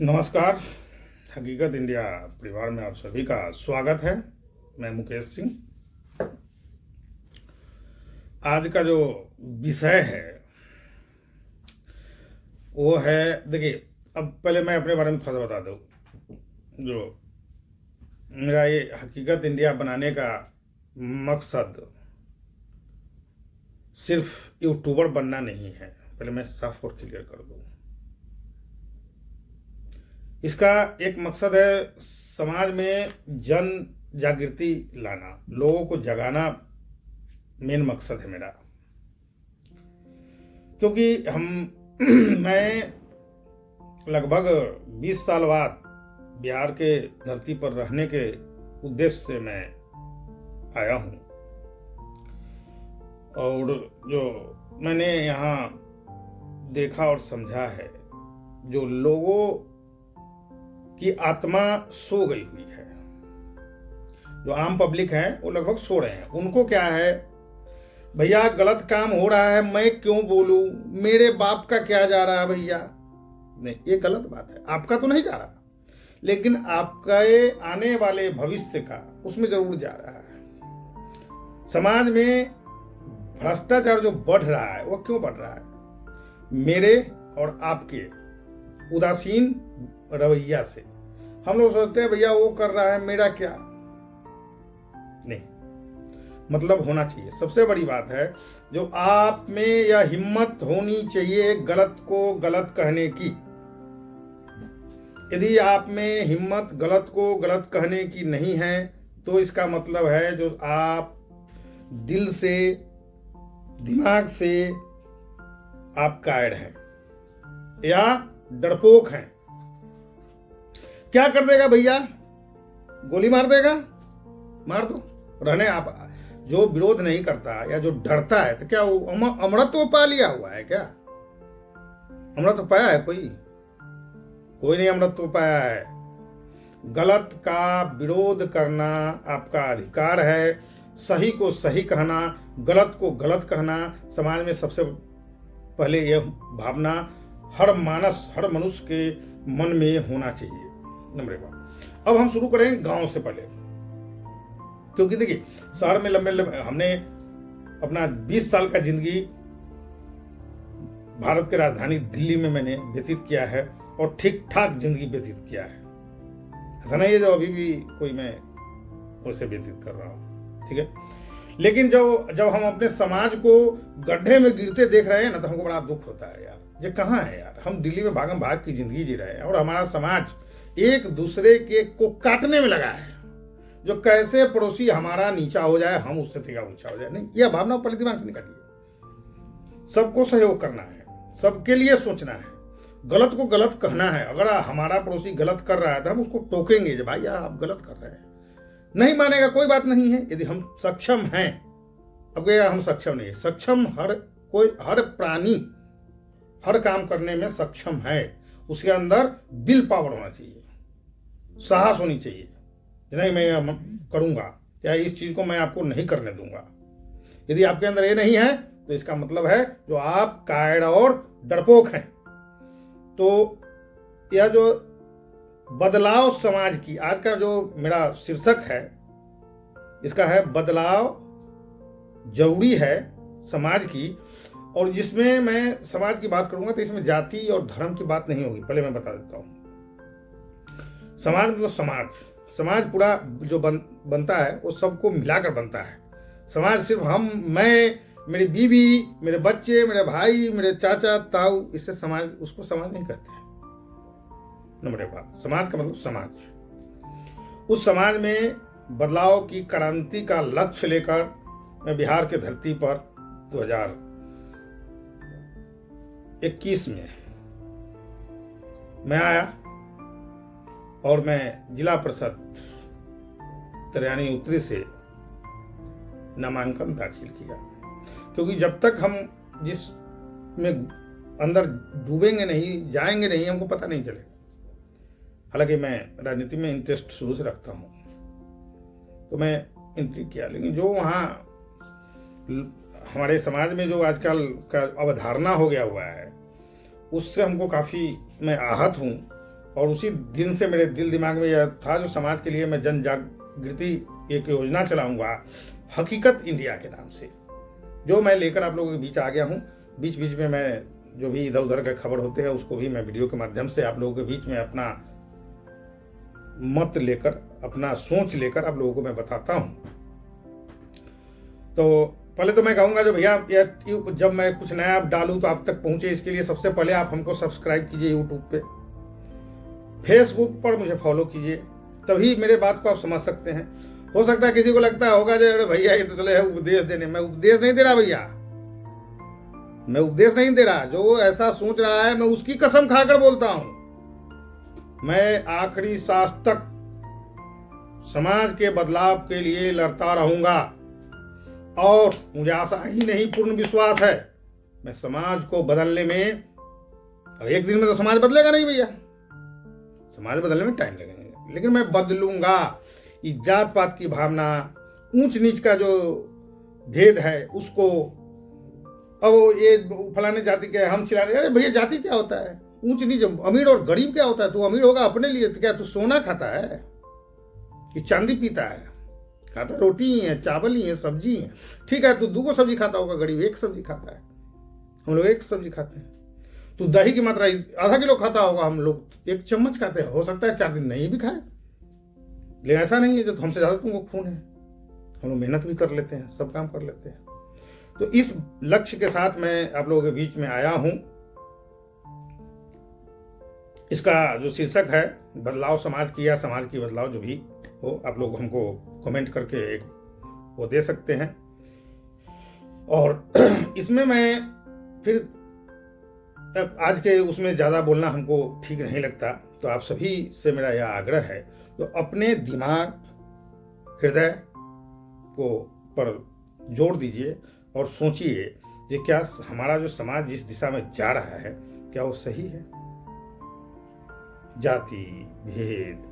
नमस्कार। हकीकत इंडिया परिवार में आप सभी का स्वागत है। मैं मुकेश सिंह। आज का जो विषय है वो है, देखिए, अब पहले मैं अपने बारे में थोड़ा बता दूं। जो मेरा ये हकीकत इंडिया बनाने का मकसद सिर्फ यूट्यूबर बनना नहीं है, पहले मैं साफ और क्लियर कर दूं। इसका एक मकसद है समाज में जन जागृति लाना, लोगों को जगाना मेन मकसद है मेरा। क्योंकि मैं लगभग 20 साल बाद बिहार के धरती पर रहने के उद्देश्य से मैं आया हूँ, और जो मैंने यहाँ देखा और समझा है, जो लोगों की आत्मा सो गई हुई है, जो आम पब्लिक है वो लगभग सो रहे हैं। उनको क्या है, भैया गलत काम हो रहा है, मैं क्यों बोलूं, मेरे बाप का क्या जा रहा है भैया। नहीं, ये गलत बात है। आपका तो नहीं जा रहा, लेकिन आपका आने वाले भविष्य का उसमें जरूर जा रहा है। समाज में भ्रष्टाचार जो बढ़ रहा है वो क्यों बढ़ रहा है? मेरे और आपके उदासीन रवैया से। हम लोग सोचते हैं भैया वो कर रहा है, मेरा क्या। नहीं, मतलब होना चाहिए। सबसे बड़ी बात है, जो आप में यह हिम्मत होनी चाहिए गलत को गलत कहने की। यदि आप में हिम्मत गलत को गलत कहने की नहीं है, तो इसका मतलब है जो आप दिल से, दिमाग से आप कायर हैं या डरपोक हैं। क्या कर देगा भैया? गोली मार देगा? मार दो, रहने। आप जो विरोध नहीं करता या जो डरता है, तो क्या वो अमरत्व पा लिया हुआ है क्या? अमरत्व पाया है कोई? कोई नहीं अमरत्व पाया है। गलत का विरोध करना आपका अधिकार है। सही को सही कहना, गलत को गलत कहना, समाज में सबसे पहले यह भावना हर मानस, हर मनुष्य के मन में होना चाहिए। नंबर 1। अब हम शुरू करें गांव से पहले, क्योंकि देखिए शहर में लंबे हमने अपना 20 साल का जिंदगी भारत की राजधानी दिल्ली में मैंने व्यतीत किया है, और ठीक ठाक जिंदगी व्यतीत किया है। ऐसा नहीं है जो अभी भी कोई मैं उसे व्यतीत कर रहा हूँ, ठीक है। लेकिन जब हम अपने समाज को गड्ढे में गिरते देख रहे हैं ना, तो हमको बड़ा दुख होता है यार। ये कहाँ है यार? हम दिल्ली में भागम भाग की जिंदगी जी रहे हैं, और हमारा समाज एक दूसरे के को काटने में लगा है। जो कैसे पड़ोसी हमारा नीचा हो जाए, हम उससे थोड़ा ऊंचा हो जाए। नहीं, यह भावना पहले दिमाग से निकालिए। सबको सहयोग करना है, सबके लिए सोचना है, गलत को गलत कहना है। अगर हमारा पड़ोसी गलत कर रहा है तो हम उसको टोकेंगे, जो भाई यार आप गलत कर रहे हैं। नहीं मानेगा, कोई बात नहीं है। यदि हम सक्षम हैं, अब हम सक्षम नहीं है, सक्षम हर प्राणी हर काम करने में सक्षम है। उसके अंदर विल पावर होना चाहिए, साहस होनी चाहिए। नहीं, मैं करूंगा या इस चीज को मैं आपको नहीं करने दूंगा। यदि आपके अंदर ये नहीं है, तो इसका मतलब है जो आप कायर और डरपोक हैं। तो यह जो बदलाव समाज की, आज का जो मेरा शीर्षक है, इसका है बदलाव जरूरी है समाज की। और जिसमें मैं समाज की बात करूंगा तो इसमें जाति और धर्म की बात नहीं होगी। पहले मैं बता देता हूं। समाज मतलब समाज पूरा जो बनता है वो सबको मिलाकर बनता है। समाज सिर्फ हम, मैं, मेरी बीवी, मेरे बच्चे, मेरे भाई, मेरे चाचा ताऊ, इससे समाज, उसको समाज नहीं कहते हैं। नंबर 1 बात, समाज का मतलब समाज। उस समाज में बदलाव की क्रांति का लक्ष्य लेकर मैं बिहार के धरती पर 2021 में मैं आया, और मैं जिला परिषद तरियानी उत्तरी से नामांकन दाखिल किया। क्योंकि जब तक हम जिसमें अंदर डूबेंगे नहीं, जाएंगे नहीं, हमको पता नहीं चलेगा। हालांकि मैं राजनीति में इंटरेस्ट शुरू से रखता हूँ, तो मैं एंट्री किया। लेकिन जो वहाँ हमारे समाज में जो आजकल का अवधारणा हो गया हुआ है, उससे हमको काफ़ी, मैं आहत हूँ। और उसी दिन से मेरे दिल दिमाग में यह था जो समाज के लिए मैं जन जागृति एक योजना चलाऊंगा हकीकत इंडिया के नाम से, जो मैं लेकर आप लोगों के बीच आ गया हूँ। बीच बीच में मैं जो भी इधर उधर का खबर होते हैं उसको भी मैं वीडियो के माध्यम से आप लोगों के बीच में अपना मत लेकर, अपना सोच लेकर आप लोगों को मैं बताता हूँ। तो पहले तो मैं कहूँगा जो भैया जब मैं कुछ नया डालूँ तो आप तक पहुँचे, इसके लिए सबसे पहले आप हमको सब्सक्राइब कीजिए यूट्यूब पे, फेसबुक पर मुझे फॉलो कीजिए, तभी मेरे बात को आप समझ सकते हैं। हो सकता है किसी को लगता होगा जो अरे भैया ये तो चले है उपदेश देने, मैं उपदेश नहीं दे रहा भैया, मैं उपदेश नहीं दे रहा। जो ऐसा सोच रहा है मैं उसकी कसम खाकर बोलता हूं, मैं आखिरी सांस तक समाज के बदलाव के लिए लड़ता रहूंगा और मुझे आशा ही नहीं पूर्ण विश्वास है मैं समाज को बदलने में, अब एक दिन में तो समाज बदलेगा नहीं भैया, समाज बदलने में टाइम लगेगा, लेकिन मैं बदलूंगा। ये जात पात की भावना, ऊंच नीच का जो भेद है उसको, अब ये फलाने जाति के हम चिल्लाने, अरे भैया जाति क्या होता है, ऊंच नीच, अमीर और गरीब क्या होता है? तू अमीर होगा अपने लिए तो क्या तू सोना खाता है कि चांदी पीता है? खाता रोटी ही है, चावल ही है, सब्जी है। ठीक है, तू 2 सब्जी खाता होगा, गरीब 1 सब्जी खाता है, हम लोग 1 सब्जी खाते हैं। तू दही की मात्रा आधा किलो खाता होगा, हम लोग 1 चम्मच खाते हैं। हो सकता है 4 दिन नहीं भी खाए, लेकिन ऐसा नहीं है जो हमसे ज़्यादा तुमको खून है। हम लोग मेहनत भी कर लेते हैं, सब काम कर लेते हैं। तो इस लक्ष्य के साथ मैं आप लोगों के बीच में आया हूं। इसका जो शीर्षक है बदलाव समाज की, या समाज की बदलाव, जो भी हो, आप लोग हमको कमेंट करके एक वो दे सकते हैं। और इसमें मैं फिर आज के उसमें ज़्यादा बोलना हमको ठीक नहीं लगता, तो आप सभी से मेरा यह आग्रह है तो अपने दिमाग, हृदय को पर जोड़ दीजिए और सोचिए कि क्या हमारा जो समाज जिस दिशा में जा रहा है क्या वो सही है? जाति भेद,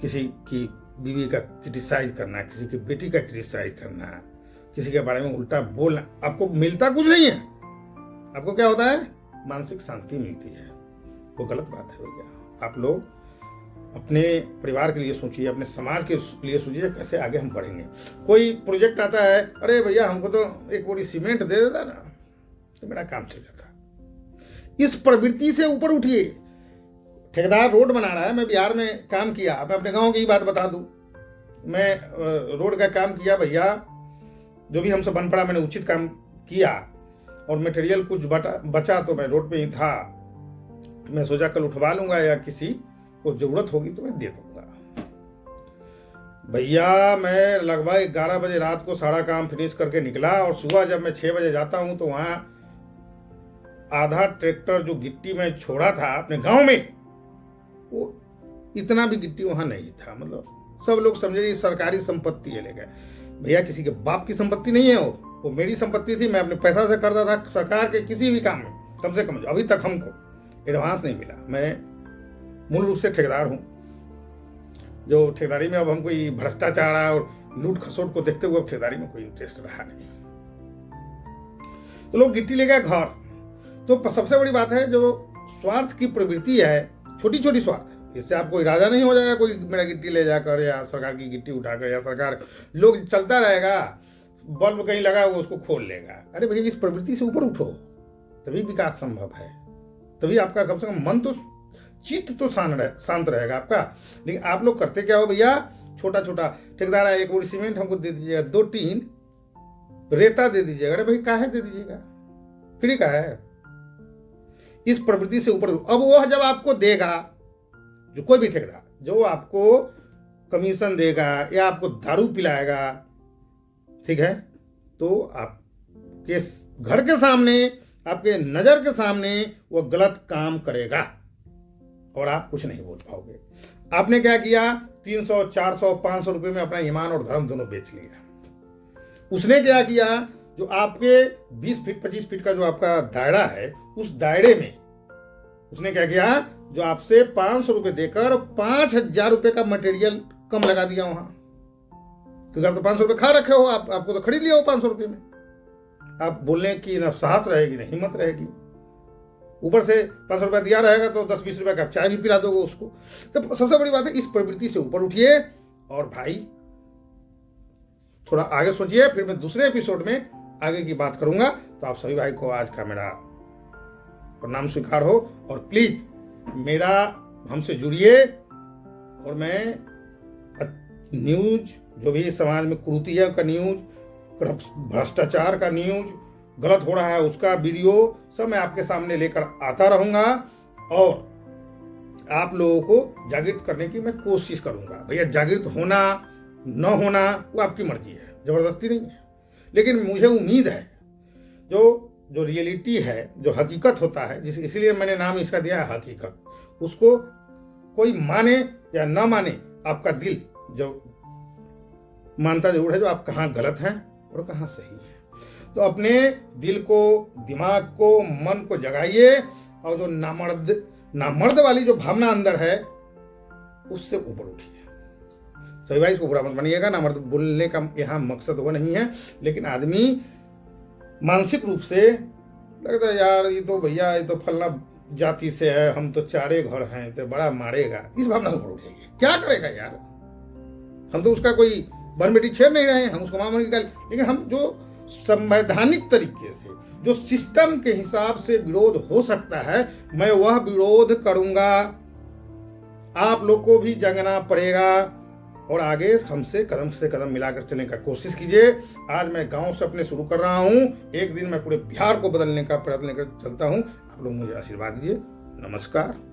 किसी की बीवी का क्रिटिसाइज करना, किसी की बेटी का क्रिटिसाइज करना, किसी के बारे में उल्टा बोलना, आपको मिलता कुछ नहीं है। आपको क्या होता है? मानसिक शांति मिलती है। वो गलत बात है भैया। आप लोग अपने परिवार के लिए सोचिए, अपने समाज के लिए सोचिए कैसे आगे हम बढ़ेंगे। कोई प्रोजेक्ट आता है, अरे भैया हमको तो एक बोरी सीमेंट दे देता ना तो मेरा काम चल जाता। इस प्रवृत्ति से ऊपर उठिए। ठेकेदार रोड बना रहा है, मैं बिहार में काम किया, मैं अपने गांव की ही बात बता दूं, मैं रोड का काम किया भैया, जो भी हमसे बन पड़ा मैंने उचित काम किया और मटेरियल कुछ बचा तो मैं रोड पे ही था। मैं सोचा कल उठवा लूंगा या किसी को जरूरत होगी तो मैं दे दूंगा। भैया मैं लगभग 11 बजे रात को सारा काम फिनिश करके निकला और सुबह जब मैं 6 बजे जाता हूं तो वहां आधा ट्रैक्टर जो गिट्टी में छोड़ा था अपने गांव में, वो इतना भी गिट्टी वहां नहीं था। मतलब सब लोग समझे सरकारी संपत्ति है, ले गए। भैया किसी के बाप की संपत्ति नहीं है, वो मेरी संपत्ति थी। मैं अपने पैसा से करता था सरकार के किसी भी काम में, कम से कम अभी तक हमको एडवांस नहीं मिला। मैं मूल रूप से ठेकेदार हूँ, जो ठेकेदारी में अब हम कोई भ्रष्टाचार और लूट खसोट को देखते हुए अब ठेकेदारी में कोई इंटरेस्ट रहा नहीं। तो लोग गिट्टी ले गए घर। तो सबसे बड़ी बात है जो स्वार्थ की प्रवृत्ति है, छोटी छोटी स्वार्थ, इससे आपको इरादा नहीं हो जाएगा कोई मेरा गिट्टी ले जाकर या सरकार की गिट्टी उठाकर, या सरकार लोग चलता रहेगा, बल्ब कहीं लगा वो उसको खोल लेगा। अरे भैया इस प्रवृत्ति से ऊपर उठो, तभी विकास संभव है, तभी आपका कम से कम मन तो चित्त तो शांत रहेगा आपका। लेकिन आप लोग करते क्या हो भैया, छोटा छोटा ठेकेदार है, 1 बोरी सीमेंट हमको दे दीजिएगा, 2 टीन रेता दे दीजिएगा। अरे भाई काहे दे दीजिएगा, फ्री का है। इस प्रवृत्ति से ऊपर अब वो जब आपको देगा, जो कोई भी ठेकेदार जो आपको कमीशन देगा या आपको दारू पिलाएगा, ठीक है, तो आपके घर के सामने, आपके नजर के सामने वो गलत काम करेगा और आप कुछ नहीं बोल पाओगे। आपने क्या किया, 300, 400, 500 रुपए में अपना ईमान और धर्म दोनों बेच लिया। उसने क्या किया, जो आपके 20 फीट 25 फीट का जो आपका दायरा है, उस दायरे में उसने क्या किया, जो आपसे 500 रुपए देकर 5000 रुपए का मटेरियल कम लगा दिया वहां, क्योंकि आप तो 500 रुपए खा रखे हो, आपको तो खरीद लिया हो 500 रुपए में। आप बोलने की न साहस रहेगी न हिम्मत रहेगी। ऊपर से 500 रुपया दिया रहेगा तो 10-20 रुपया का चाय भी पिला दोगे उसको। तो सबसे बड़ी बात है, इस प्रवृत्ति से ऊपर उठिए और भाई थोड़ा आगे सोचिए। फिर मैं दूसरे एपिसोड में आगे की बात करूंगा। तो आप सभी भाई को आज का मेरा प्रणाम स्वीकार हो, और प्लीज मेरा हमसे जुड़िए। और मैं न्यूज जो भी समाज में कुरीतियों का न्यूज, भ्रष्टाचार का न्यूज, गलत हो रहा है उसका वीडियो सब मैं आपके सामने लेकर आता रहूंगा, और आप लोगों को जागृत करने की मैं कोशिश करूंगा। भैया जागृत होना न होना वो आपकी मर्जी है, जबरदस्ती नहीं है। लेकिन मुझे उम्मीद है जो रियलिटी है, जो हकीकत होता है, इसलिए मैंने नाम इसका दिया है हकीकत, उसको कोई माने या ना माने, आपका दिल जो मानता जरूर है जो आप कहाँ गलत हैं और कहाँ सही हैं। तो अपने दिल को, दिमाग को, मन को जगाइए, और जो नामर्द वाली जो भावना अंदर है उससे ऊपर उठिए। सभी भाई इसको बुरा मत मानिएगा, नामर्द बोलने का यहाँ मकसद वो नहीं है, लेकिन आदमी मानसिक रूप से लगता है यार ये तो भैया ये तो फलना जाति से है, हम तो चारे घर हैं, तो बड़ा मारेगा, इस भावना से ऊपर उठेंगे। क्या करेगा यार, हम तो उसका कोई बन बेटी छेड़ नहीं रहे हैं, हम उसको मामले निकाल, लेकिन हम जो संवैधानिक तरीके से, जो सिस्टम के हिसाब से विरोध हो सकता है, मैं वह विरोध करूंगा। आप लोग को भी जगना पड़ेगा और आगे हमसे कदम से कदम मिलाकर चलने का कोशिश कीजिए। आज मैं गांव से अपने शुरू कर रहा हूं, एक दिन मैं पूरे बिहार को बदलने का प्रयत्न कर चलता हूं। आप लोग मुझे आशीर्वाद दीजिए। नमस्कार।